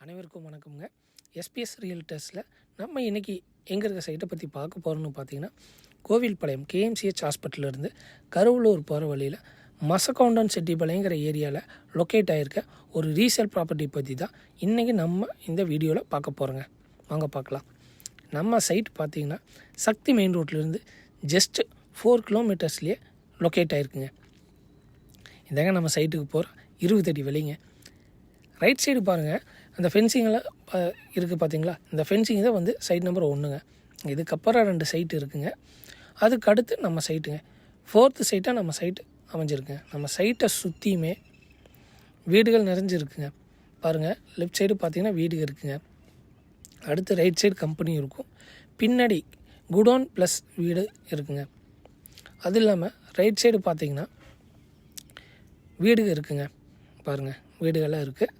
அனைவருக்கும் வணக்கம்ங்க. எஸ்பிஎஸ் ரியல்டர்ஸில் நம்ம இன்றைக்கி எங்கே இருக்க சைட்டை பற்றி பார்க்க போகிறோன்னு பார்த்தீங்கன்னா, கோவில்பாளையம் கேஎம்சிஹெச் ஹாஸ்பிட்டலேருந்து கருவலூர் போகிற வழியில் மசக்கவுண்டன் செட்டிப்பாளையங்கிற ஏரியாவில் லொக்கேட் ஆகிருக்க ஒரு ரீசேல் ப்ராப்பர்ட்டி பற்றி தான் இன்றைக்கி நம்ம இந்த வீடியோவில் பார்க்க போகிறோங்க. வாங்க பார்க்கலாம். நம்ம சைட் பார்த்திங்கன்னா சக்தி மெயின் ரோட்லேருந்து ஜஸ்ட்டு 4 கிலோமீட்டர்ஸ்லேயே லொக்கேட் ஆகிருக்குங்க. இதாங்க நம்ம சைட்டுக்கு போகிற 20 அடி வெளிங்க. ரைட் சைடு பாருங்கள், அந்த ஃபென்சிங்கெல்லாம் இருக்குது பார்த்தீங்களா? இந்த ஃபென்சிங் தான் வந்து சைட் நம்பர் 1ங்க. இதுக்கப்புறம் 2 சைட்டு இருக்குங்க. அதுக்கு அடுத்து நம்ம சைட்டுங்க. 4th சைட்டாக நம்ம சைட்டு அமைஞ்சிருக்குங்க. நம்ம சைட்டை சுற்றியுமே வீடுகள் நிறைஞ்சிருக்குங்க. பாருங்கள், லெஃப்ட் சைடு பார்த்திங்கன்னா வீடு இருக்குங்க. அடுத்து ரைட் சைடு கம்பெனி இருக்கும். பின்னாடி குடோன் ப்ளஸ் வீடு இருக்குங்க. அது இல்லாமல் ரைட் சைடு பார்த்திங்கன்னா வீடு இருக்குங்க. பாருங்கள், வீடுகள்லாம் இருக்குது.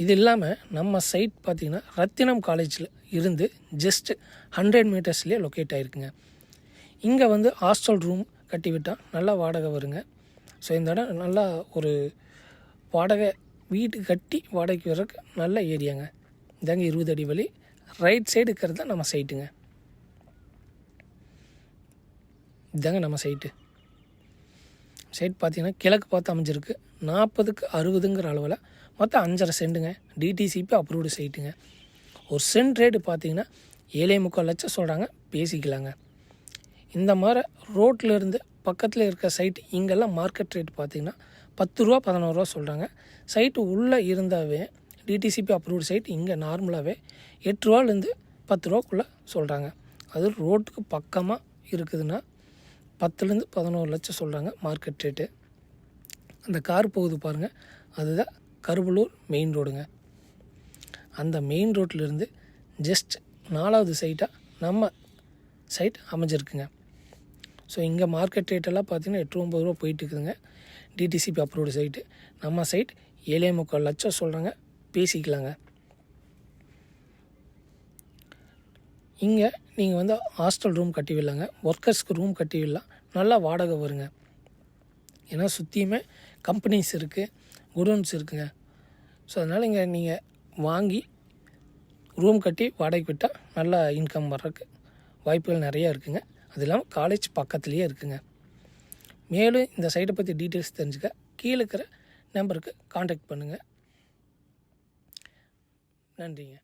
இது இல்லாமல் நம்ம சைட் பார்த்திங்கன்னா ரத்தினம் காலேஜில் இருந்து ஜஸ்ட்டு 100 மீட்டர்ஸ்லேயே லொக்கேட் ஆகிருக்குங்க. இங்கே வந்து ஹாஸ்டல் ரூம் கட்டி விட்டால் நல்லா வாடகை வருங்க. ஸோ இந்த இடம் நல்லா ஒரு வாடகை வீடு கட்டி வாடகைக்கு வர்றதுக்கு நல்ல ஏரியாங்க. இதாங்க 20 அடி வழி. ரைட் சைடு இருக்கிறது தான் நம்ம சைட்டுங்க. இதாங்க நம்ம சைட்டு. சைட் பார்த்திங்கன்னா கிழக்கு பார்த்து அமைஞ்சிருக்கு. 40க்கு 60ங்கிற அளவில் மொத்தம் 5.5 சென்ட்டுங்க. DTCP approved சைட்டுங்க. ஒரு சென்ட் ரேட்டு பார்த்திங்கன்னா 7.25 லட்சம் சொல்கிறாங்க, பேசிக்கலாங்க. இந்த மாதிரி ரோட்லேருந்து பக்கத்தில் இருக்க சைட்டு இங்கெல்லாம் மார்க்கெட் ரேட் பார்த்திங்கன்னா 10 ரூபா 11 ரூபா சொல்கிறாங்க. சைட்டு உள்ளே இருந்தாவே டிடிசிபி அப்ரூவ்டு சைட் இங்கே நார்மலாகவே 8 ரூபாலேருந்து 10 ரூபாக்குள்ளே சொல்கிறாங்க. அது ரோட்டுக்கு பக்கமாக இருக்குதுன்னா 10லேருந்து 11 லட்சம் சொல்கிறாங்க மார்க்கெட் ரேட்டு. அந்த கார் போகுது பாருங்கள், அதுதான் கருவலூர் மெயின் ரோடுங்க. அந்த மெயின் ரோட்லேருந்து ஜஸ்ட் 4வது சைட்டாக நம்ம சைட் அமைஞ்சிருக்குங்க. ஸோ இங்கே மார்க்கெட் ரேட்டெல்லாம் பார்த்திங்கன்னா 8-9 ரூபா போயிட்டு இருக்குதுங்க. DTCP approved site. நம்ம சைட் 7.25 லட்சம் சொல்கிறாங்க, பேசிக்கலாங்க. இங்கே நீங்கள் வந்து ஹாஸ்டல் ரூம் கட்டி விடலாங்க, ஒர்க்கர்ஸ்க்கு ரூம் கட்டி விடலாம், நல்லா வாடகை வருங்க. ஏன்னா சுற்றியுமே கம்பெனிஸ் இருக்குது, குடோன்ஸ் இருக்குங்க. ஸோ அதனால் இங்கே நீங்கள் வாங்கி ரூம் கட்டி வாடகைக்கு விட்டால் நல்லா இன்கம் வர்றதுக்கு வாய்ப்புகள் நிறையா இருக்குங்க. அது இல்லாமல் காலேஜ் பக்கத்துலேயே இருக்குங்க. மேலும் இந்த சைட்டை பற்றி டீட்டெயில்ஸ் தெரிஞ்சுக்க கீழே இருக்கிற நம்பருக்கு காண்டாக்ட் பண்ணுங்கள். நன்றிங்க.